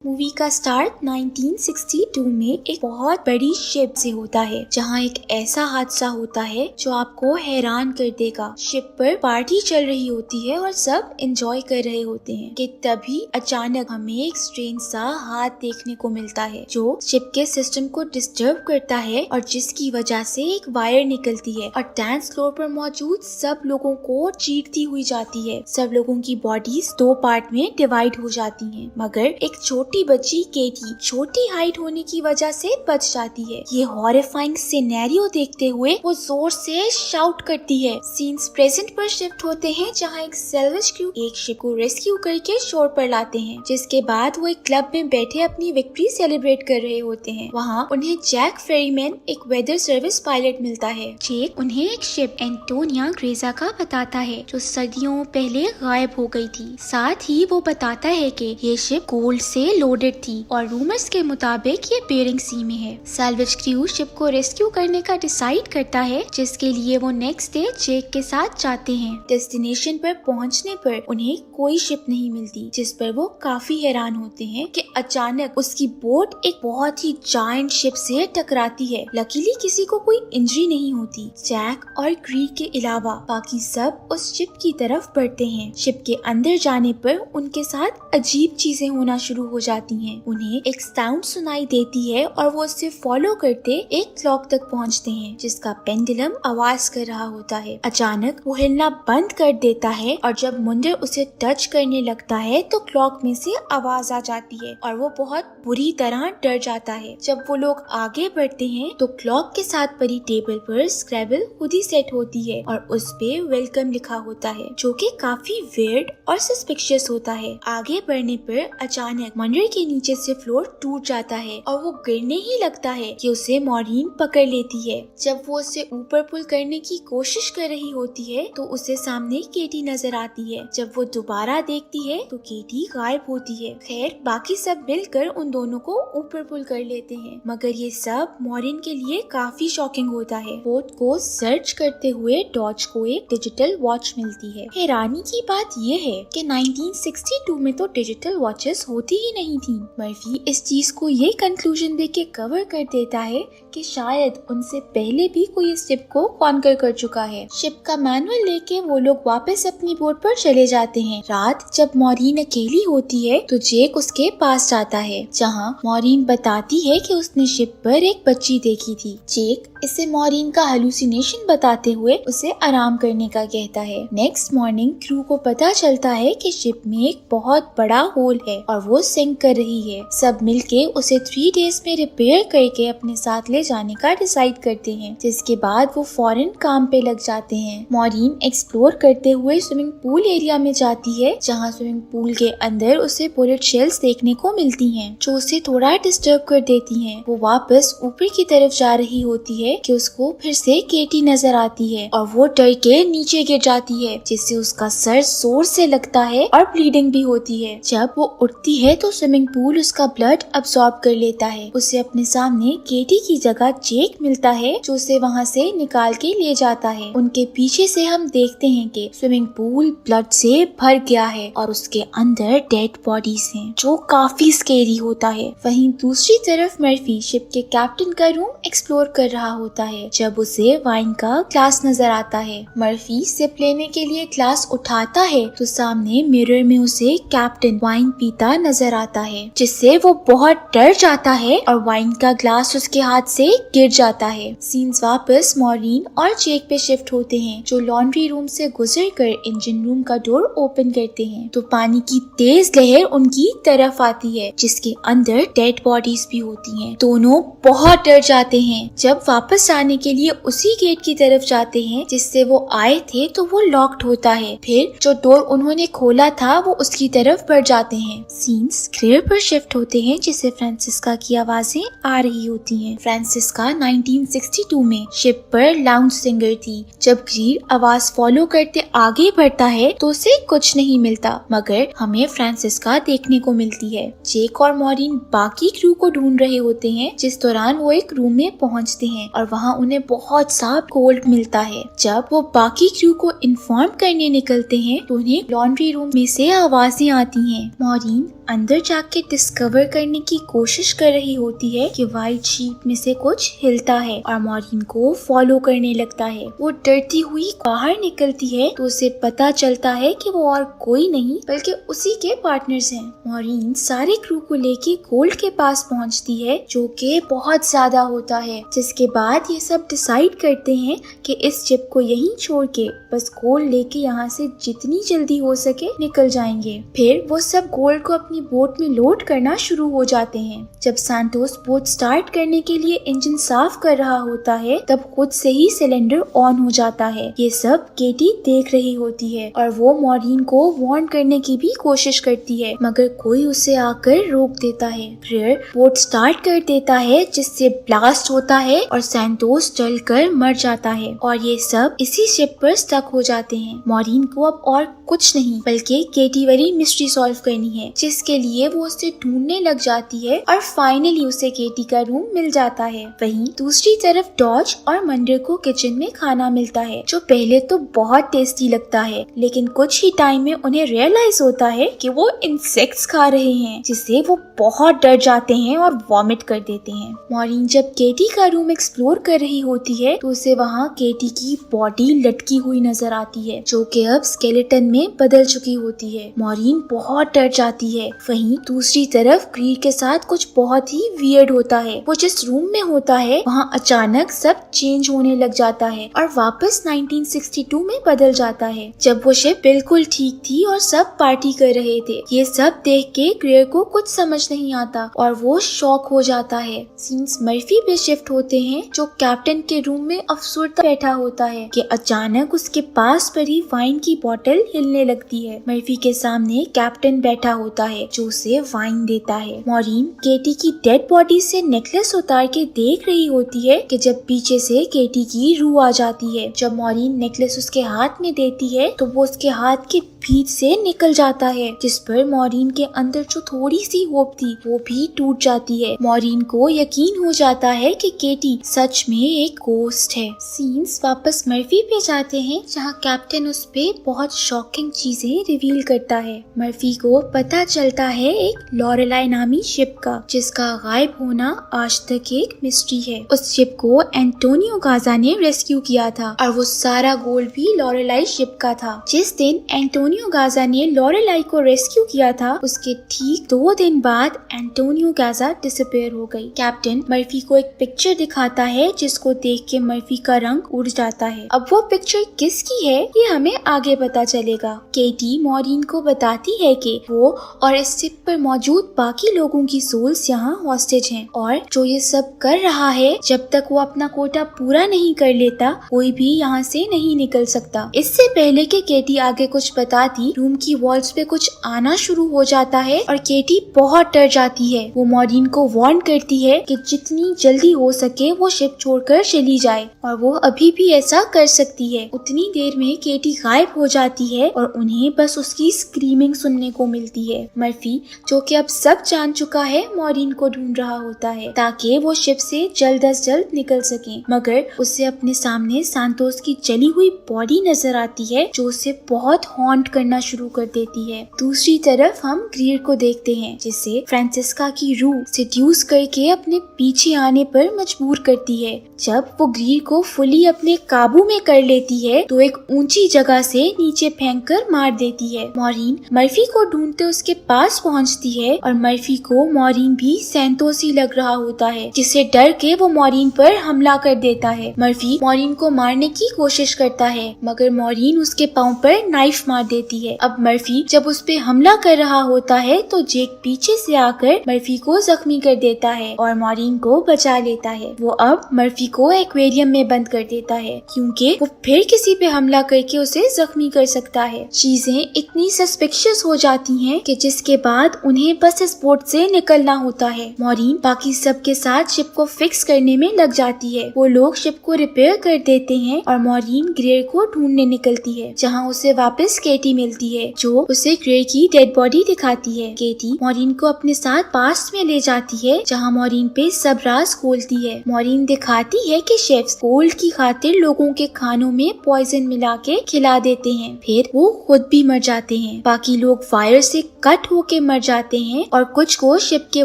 Movie का start 1962 में एक बहुत बड़ी शिप से होता है, जहां एक ऐसा हादसा होता है जो आपको हैरान कर देगा। शिप पर पार्टी चल रही होती है और सब एंजॉय कर रहे होते हैं कि तभी अचानक हमें एक स्ट्रेंज सा हाथ देखने को मिलता है जो शिप के सिस्टम को डिस्टर्ब करता है और जिसकी वजह से एक वायर निकलती है और डांस फ्लोर पर मौजूद सब लोगों को चीरती हुई जाती है। सब लोगों की बॉडीज दो पार्ट में डिवाइड हो जाती हैं, मगर एक छोटी बच्ची केटी छोटी हाइट होने की वजह से बच जाती है। ये हॉरिफाइंग सिनेरियो देखते हुए वो जोर से शाउट करती है। सीन्स प्रेजेंट पर शिफ्ट होते हैं जहां एक सैल्वेज क्रू एक शिप को रेस्क्यू करके शोर पर लाते हैं, जिसके बाद वो एक क्लब में बैठे अपनी विक्ट्री सेलिब्रेट कर रहे होते हैं। वहाँ उन्हें जैक फेरीमैन एक वेदर सर्विस पायलट मिलता है। जैक उन्हें एक शिप एंटोनिया ग्रेजा का बताता है जो सदियों पहले गायब हो गई थी। साथ ही वो बताता है कि ये शिप गोल्ड से लोडेड थी और रूमर्स के मुताबिक ये बेरिंग सी में है। सैल्वेज क्रू शिप को रेस्क्यू करने का डिसाइड करता है, जिसके लिए वो नेक्स्ट डे जेक के साथ जाते हैं। डेस्टिनेशन पर पहुंचने पर उन्हें कोई शिप नहीं मिलती, जिस पर वो काफी हैरान होते हैं कि अचानक उसकी बोट एक बहुत ही जायंट शिप से टकराती है। लकीली किसी को कोई इंजरी नहीं होती। जैक और क्री के अलावा बाकी सब उस शिप की तरफ बढ़ते हैं। शिप के अंदर जाने पर उनके साथ अजीब चीजें होना शुरू हो जाती हैं। उन्हें एक साउंड सुनाई देती है और वो उसे फॉलो करते एक क्लॉक तक पहुंचते हैं, जिसका पेंडुलम आवाज कर रहा होता है। अचानक वो हिलना बंद कर देता है और जब मुंडर उसे टच करने लगता है तो क्लॉक में से आवाज आ जाती है और वो बहुत बुरी तरह डर जाता है। जब वो लोग आगे बढ़ते हैं तो क्लॉक के साथ पड़ी टेबल पर स्क्रैबल खुद ही सेट होती है और उस पे वेलकम लिखा होता है, जो कि काफी वियर्ड और सस्पिशियस होता है। आगे बढ़ने पर अचानक मंडर के नीचे से फ्लोर टूट जाता है और वो गिरने ही लगता है कि उसे मॉरीन पकड़ लेती है। जब वो उसे ऊपर पुल करने की कोशिश कर रही होती है तो उसे सामने केटी नजर आती है। जब वो दोबारा देखती है तो केटी गायब होती है। खैर बाकी सब मिलकर उन दोनों को ऊपर पुल कर लेते हैं, मगर ये सब मॉरीन के लिए काफी शॉकिंग होता है। बोट को सर्च करते हुए डॉज को एक डिजिटल वॉच मिलती है। हैरानी की बात ये है कि 1962 में तो डिजिटल वॉचेस होती ही नहीं थी। मर्फी इस चीज को ये कंक्लूजन देके कवर कर देता है कि शायद उनसे पहले भी कोई इस शिप को कॉन्कर कर चुका है। शिप का मैनुअल लेके वो लोग वापस अपनी बोट पर चले जाते हैं। रात जब मॉरीन अकेली होती है तो जेक उसके पास जाता है, जहाँ मॉरीन बताती है कि उसने शिप पर एक बच्ची देखी थी। जेक इसे मॉरीन का हेलुसिनेशन बताते हुए उसे आराम करने का कहता है। नेक्स्ट मॉर्निंग क्रू को पता चलता है कि शिप में एक बहुत बड़ा होल है और वो सिंक कर रही है। सब मिलके उसे 3 डेज में रिपेयर करके अपने साथ ले जाने का डिसाइड करते हैं, जिसके बाद वो फौरन काम पे लग जाते हैं। मॉरीन एक्सप्लोर करते हुए स्विमिंग पूल एरिया में जाती है, जहाँ स्विमिंग पूल के अंदर उसे बुलेट शेल्स देखने को मिलती हैं, जो उसे थोड़ा डिस्टर्ब कर देती हैं। वो वापस ऊपर की तरफ जा रही होती है कि उसको फिर से केटी नजर आती है और वो डर के नीचे गिर जाती है, जिससे उसका सर जोर से लगता है और ब्लीडिंग भी होती है। जब वो उठती है तो स्विमिंग पूल उसका ब्लड अब्सॉर्ब कर लेता है। उसे अपने सामने केटी की जगह जेक मिलता है, जो उसे वहाँ से निकाल के ले जाता है। उनके पीछे से हम देखते हैं कि स्विमिंग पूल ब्लड से भर गया है और उसके अंदर डेड बॉडीज हैं, जो काफी स्केरी होता है। वहीं दूसरी तरफ मर्फी शिप के कैप्टन का रूम एक्सप्लोर कर रहा होता है, जब उसे वाइन का ग्लास नजर आता है। मर्फी सिप लेने के लिए ग्लास उठाता है तो सामने मिरर में उसे कैप्टन वाइन पीता नजर आता है, जिससे वो बहुत डर जाता है और वाइन का ग्लास उसके हाथ से गिर जाता है। सीन्स वापस मॉरीन और जेक पे शिफ्ट होते हैं, जो लॉन्ड्री रूम से गुजरकर इंजन रूम का डोर ओपन करते हैं तो पानी की तेज लहर उनकी तरफ आती है, जिसके अंदर डेड बॉडीज भी होती हैं। दोनों बहुत डर जाते हैं। जब वापस आने के लिए उसी गेट की तरफ जाते हैं जिससे वो आए थे तो वो लॉक्ड होता है। फिर जो डोर उन्होंने खोला था वो उसकी तरफ बढ़ जाते हैं। सीन्स क्लेयर पर शिफ्ट होते हैं, जिससे फ्रांसिस्का की आवाजें आ रही होती हैं। फ्रांसिस्का 1962 में शिप पर लाउंज सिंगर थी। जब ग्रीड आवाज फॉलो करते आगे बढ़ता है तो उसे कुछ नहीं मिलता, मगर हमें फ्रांसिस्का देखने को मिलती है। जेक और मॉरीन बाकी क्रू को ढूंढ रहे होते हैं, जिस दौरान वो एक रूम में पहुंचते हैं और वहाँ उन्हें बहुत सा गोल्ड मिलता है। जब वो बाकी क्रू को इन्फॉर्म करने निकलते हैं तो उन्हें लॉन्ड्री रूम में से आवाजें आती हैं। मॉरीन अंदर जाके डिस्कवर करने की कोशिश कर रही होती है कि व्हाइट शीप में से कुछ हिलता है और मॉरीन को फॉलो करने लगता है। वो डरती हुई बाहर निकलती है तो उसे पता चलता है कि वो और कोई नहीं बल्कि उसी के पार्टनर्स हैं। मॉरीन सारे क्रू को लेके गोल्ड के पास पहुंचती है जो कि बहुत ज्यादा होता है, जिसके बाद ये सब डिसाइड करते हैं कि इस शिप को यहीं छोड़ के बस गोल्ड लेके यहाँ से जितनी जल्दी हो सके निकल जाएंगे। फिर वो सब गोल्ड को अपनी बोट में लोड करना शुरू हो जाते हैं। जब सैंटोस बोट स्टार्ट करने के लिए इंजन साफ कर रहा होता है तब खुद से ही सिलेंडर ऑन हो जाता है। ये सब केटी देख रही होती है और वो मॉरीन को वार्न करने की भी कोशिश करती है मगर कोई उसे आकर रोक देता है। फिर बोट स्टार्ट कर देता है जिससे ब्लास्ट होता है और सैंटोस जलकर मर जाता है और ये सब इसी शिप पर स्टक हो जाते हैं। मॉरीन को अब और कुछ नहीं बल्कि केटी वाली मिस्ट्री सॉल्व करनी है, जिसके लिए वो उसे ढूंढने लग जाती है और फाइनली उसे केटी का रूम मिल जाता है। वहीं दूसरी तरफ डॉज और मंडर को किचन में खाना मिलता है जो पहले तो बहुत टेस्टी लगता है, लेकिन कुछ ही टाइम में उन्हें रियलाइज होता है कि वो इंसेक्ट्स खा रहे हैं, जिससे वो बहुत डर जाते हैं और वॉमिट कर देते हैं। मॉरीन जब केटी का रूम एक्सप्लोर कर रही होती है तो उसे वहाँ केटी की बॉडी लटकी हुई नजर आती है जो कि अब स्केलेटन में बदल चुकी होती है। मॉरीन बहुत डर जाती है। वहीं दूसरी तरफ ग्रीड के साथ कुछ बहुत ही वियर्ड होता है। वो जिस रूम में होता है वहाँ अचानक सब चेंज होने लग जाता है और वापस 1962 में बदल जाता है जब वो शिप बिल्कुल ठीक थी और सब पार्टी कर रहे थे। ये सब देख के ग्रेयर को कुछ समझ नहीं आता और वो शॉक हो जाता है। सीन्स मर्फी पे शिफ्ट होते हैं जो कैप्टन के रूम में अफसरदा बैठा होता है कि अचानक उसके पास पड़ी वाइन की बोतल हिलने लगती है। मर्फी के सामने कैप्टन बैठा होता है जो उसे वाइन देता है। मॉरीन केटी की डेड बॉडी से नेकलेस उतार के देख रही होती है कि जब पीछे से केटी की रूह आ जाती है। जब मॉरीन नेकलेस उसके हाथ में देती है तो वो उसके हाथ के बीच से निकल जाता है, जिस पर मॉरीन के अंदर जो थोड़ी सी होप थी वो भी टूट जाती है। मॉरीन को यकीन हो जाता है कि केटी सच में एक गोस्ट है। सीन्स वापस मर्फी पे जाते हैं जहाँ कैप्टन उस पे बहुत शॉकिंग चीजें रिवील करता है। मर्फी को पता चलता है एक लॉरेलाई नामी शिप का जिसका गायब होना आज तक एक मिस्ट्री है। उस शिप को एंटोनियो गाजा ने रेस्क्यू किया था और वो सारा गोल्ड भी लॉरेलाई शिप का था। जिस दिन एंटोनियो गाजा ने लॉरेलाई को रेस्क्यू किया था उसके ठीक 2 दिन बाद एंटोनियो गाजा डिसअपीयर हो गई। कैप्टन मर्फी को एक पिक्चर दिखाता है जिसको देख के मर्फी का रंग उड़ जाता है। अब वो पिक्चर किसकी है ये हमें आगे पता चलेगा। केटी मॉरीन को बताती है कि वो और इस शिप पर मौजूद बाकी लोगों की सोल्स यहाँ हॉस्टेज हैं और जो ये सब कर रहा है जब तक वो अपना कोटा पूरा नहीं कर लेता कोई भी यहाँ से नहीं निकल सकता। इससे पहले कि केटी आगे कुछ बताती रूम की वॉल्स पे कुछ आना शुरू हो जाता है और केटी बहुत डर जाती है। वो मॉरीन को वार्न करती है कि जितनी जल्दी हो सके वो शिप छोड़कर चली जाए और वो अभी भी ऐसा कर सकती है। उतनी देर में केटी गायब हो जाती है और उन्हें बस उसकी स्क्रीमिंग सुनने को मिलती है। मर्फी जो कि अब सब जान चुका है मॉरीन को ढूंढ रहा होता है ताकि वो शिप से जल्द अज जल्द निकल सके, मगर उसे अपने सामने सैंटोस की जली हुई बॉडी नजर आती है जो उसे बहुत हॉन्ट करना शुरू कर देती है। दूसरी तरफ हम ग्रीड को देखते हैं जिसे फ्रांसिस्का की रूह सेड्यूस करके अपने पीछे आने पर मजबूर करती है। जब वो ग्रीड को फुली अपने काबू में कर लेती है तो एक ऊंची जगह से नीचे फेंककर मार देती है। मॉरीन मर्फी को ढूंढते उसके पास पहुंचती है और मर्फी को मॉरीन भी सैंटोस ही लग रहा होता है, जिससे डर के वो मॉरीन पर हमला कर देता है। मर्फी मॉरीन को मारने की कोशिश करता है मगर मॉरीन उसके पाँव पर नाइफ मार देती है। अब मर्फी जब उस पे हमला कर रहा होता है तो जेक पीछे से आकर मर्फी को जख्मी कर देता है और मॉरीन को बचा लेता है। वो अब मर्फी को एक्वेरियम में बंद कर देता है क्योंकि वो फिर किसी पे हमला करके उसे जख्मी कर सकता है। चीजें इतनी सस्पिशियस हो जाती हैं कि जिसके बाद उन्हें बस इस बोट से निकलना होता है। मॉरीन बाकी सब के साथ शिप को फिक्स करने में लग जाती है। वो लोग शिप को रिपेयर कर देते हैं और मॉरीन ग्रेयर को ढूंढने निकलती है जहाँ उसे वापस केटी केटी मिलती है जो उसे ग्रे की डेड बॉडी दिखाती है। केटी मॉरीन को अपने साथ पास्ट में ले जाती है जहाँ मॉरीन पे सब राज खोलती है। मॉरीन दिखाती है कि शेफ्स गोल्ड की खातिर लोगों के खानों में पॉइजन मिला के खिला देते हैं, फिर वो खुद भी मर जाते हैं। बाकी लोग फायर से कट होके मर जाते हैं और कुछ को शिप के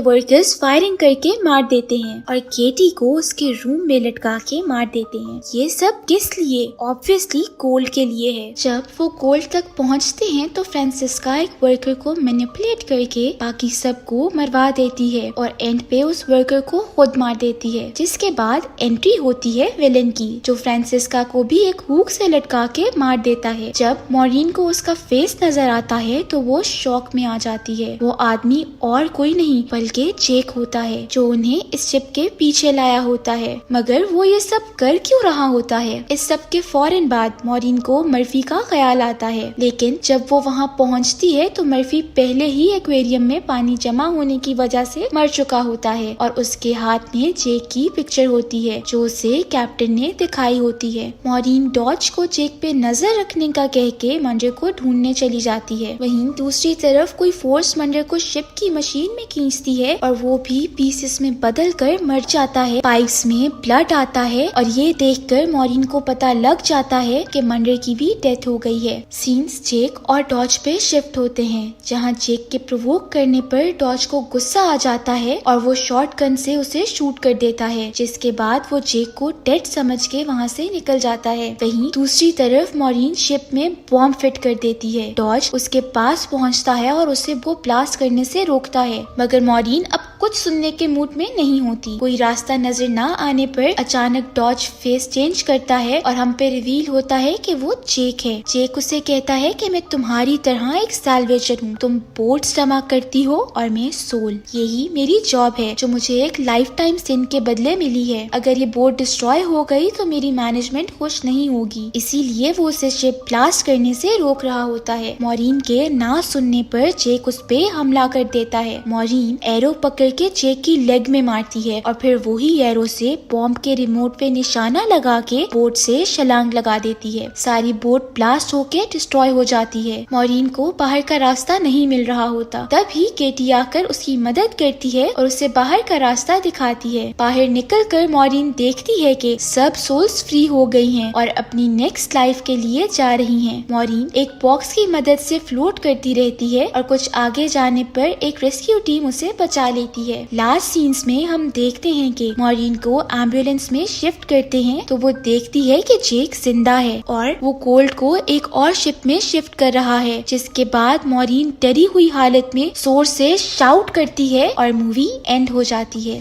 वर्कर्स फायरिंग करके मार देते हैं और केटी को उसके रूम में लटका के मार देते हैं। ये सब किस लिए? ऑब्वियसली गोल्ड के लिए है। जब वो गोल्ड तक पहुंचते हैं तो फ्रांसिस्का एक वर्कर को मैनिपुलेट करके बाकी सबको मरवा देती है और एंड पे उस वर्कर को खुद मार देती है, जिसके बाद एंट्री होती है विलन की, जो फ्रांसिस्का को भी एक हुक से लटका के मार देता है। जब मॉरीन को उसका फेस नजर आता है तो वो शॉक में आ जाती है। वो आदमी और कोई नहीं बल्कि जेक होता है जो उन्हें इस शिप के पीछे लाया होता है। मगर वो ये सब कर क्यों रहा होता है? इस सब के फौरन बाद मॉरीन को मर्फी का ख्याल आता है, लेकिन जब वो वहाँ पहुँचती है तो मर्फी पहले ही एक्वेरियम में पानी जमा होने की वजह से मर चुका होता है और उसके हाथ में जेक की पिक्चर होती है जो उसे कैप्टन ने दिखाई होती है। मॉरीन डॉज को जेक पे नजर रखने का कह के मंडर को ढूंढने चली जाती है। वहीं दूसरी तरफ कोई फोर्स मंडर को शिप की मशीन में खींचती है और वो भी पीसेस में बदल कर मर जाता है। पाइप्स में ब्लड आता है और ये देखकर मॉरीन को पता लग जाता है कि मंडर की भी डेथ हो गई है। सीन्स जेक और डॉज पे शिफ्ट होते हैं जहाँ जेक के प्रोवोक करने पर डॉज को गुस्सा आ जाता है और वो शॉटगन से उसे शूट कर देता है, जिसके बाद वो जेक को डेड समझ के वहाँ से निकल जाता है। वहीं दूसरी तरफ मॉरीन शिप में बॉम्ब फिट कर देती है। डॉज उसके पास पहुँचता है और उसे वो ब्लास्ट करने से रोकता है, मगर मॉरीन अब कुछ सुनने के मूड में नहीं होती। कोई रास्ता नजर न आने पर अचानक डॉज फेस चेंज करता है और हम पे रिवील होता है कि वो जेक है। जेक उसे कहता है कि मैं तुम्हारी तरह एक सैल्वेजर हूँ, तुम बोट जमा करती हो और मैं सोल। यही मेरी जॉब है जो मुझे एक लाइफ टाइम सिन के बदले मिली है। अगर ये बोट डिस्ट्रॉय हो गई तो मेरी मैनेजमेंट खुश नहीं होगी, इसीलिए वो उसे शिप ब्लास्ट करने से रोक रहा होता है। मॉरीन के ना सुनने पर जेक उस पे हमला कर देता है। मॉरीन एरो पकड़ के जेक की लेग में मारती है और फिर वही एरो से बॉम्ब के रिमोट पे निशाना लगा के बोट से छलांग लगा देती है। सारी बोट ब्लास्ट होके डिस्ट्रॉय हो जाती है। मॉरीन को बाहर का रास्ता नहीं मिल रहा होता, तभी केटी आकर उसकी मदद करती है और उसे बाहर का रास्ता दिखाती है। बाहर निकलकर मॉरीन देखती है कि सब सोल्स फ्री हो गई हैं और अपनी नेक्स्ट लाइफ के लिए जा रही हैं। मॉरीन एक बॉक्स की मदद से फ्लोट करती रहती है और कुछ आगे जाने पर एक रेस्क्यू टीम उसे बचा लेती है। लास्ट सीन्स में हम देखते हैं कि मॉरीन को एम्बुलेंस में शिफ्ट करते हैं तो वो देखती है कि जेक जिंदा है और वो गोल्ड को एक और शिप में शिफ्ट कर रहा है, जिसके बाद मॉरीन डरी हुई हालत में जोर से शाउट करती है और मूवी एंड हो जाती है।